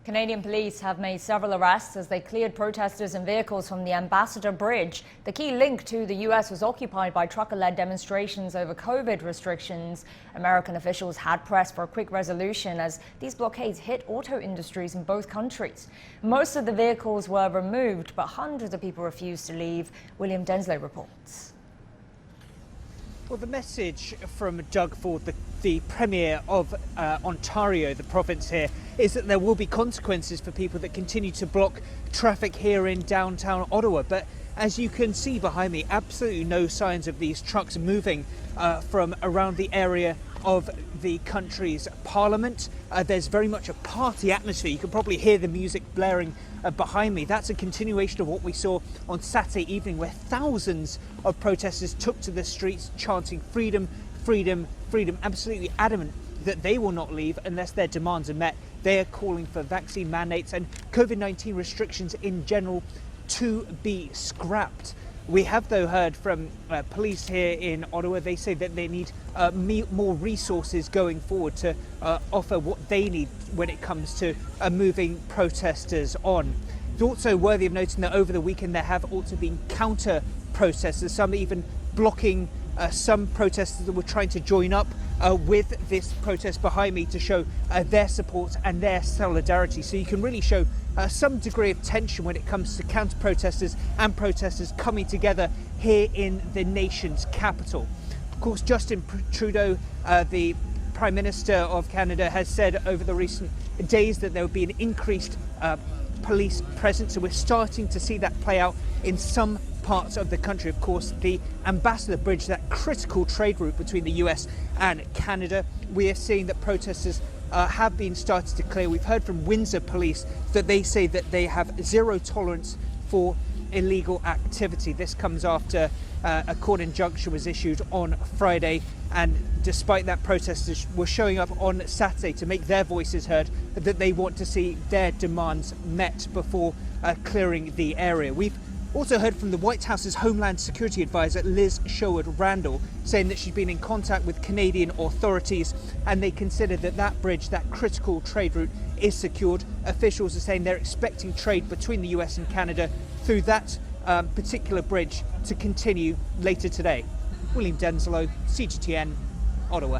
Canadian police have made several arrests as they cleared protesters and vehicles from the Ambassador Bridge. The key link to the U.S. was occupied by trucker-led demonstrations over COVID restrictions. American officials had pressed for a quick resolution as these blockades hit auto industries in both countries. Most of the vehicles were removed, but hundreds of people refused to leave. William Denselow reports. Well, the message from Doug Ford, the Premier of Ontario, the province here, is that there will be consequences for people that continue to block traffic here in downtown Ottawa. But as you can see behind me, absolutely no signs of these trucks moving from around the area of the country's parliament. There's very much a party atmosphere. You can probably hear the music blaring behind me. That's a continuation of what we saw on Saturday evening, where thousands of protesters took to the streets chanting freedom, freedom, freedom, absolutely adamant that they will not leave unless their demands are met. They are calling for vaccine mandates and COVID-19 restrictions in general to be scrapped. We have, though, heard from police here in Ottawa. They say that they need more resources going forward to offer what they need when it comes to moving protesters on. It's also worthy of noting that over the weekend there have also been counter protesters, some even blocking some protesters that were trying to join up with this protest behind me to show their support and their solidarity. So you can really show some degree of tension when it comes to counter-protesters and protesters coming together here in the nation's capital. Of course, Justin Trudeau, the Prime Minister of Canada, has said over the recent days that there would be an increased police presence, and we're starting to see that play out in some parts of the country. Of course, the Ambassador Bridge, that critical trade route between the US and Canada, we are seeing that protesters have been started to clear. We've heard from Windsor Police that they say that they have zero tolerance for illegal activity. This comes after a court injunction was issued on Friday, and despite that, protesters were showing up on Saturday to make their voices heard that they want to see their demands met before clearing the area. We've also heard from the White House's Homeland Security Advisor Liz Sherwood-Randall, saying that she's been in contact with Canadian authorities and they consider that that bridge, that critical trade route, is secured. Officials are saying they're expecting trade between the US and Canada through that particular bridge to continue later today. William Denselow, CGTN, Ottawa.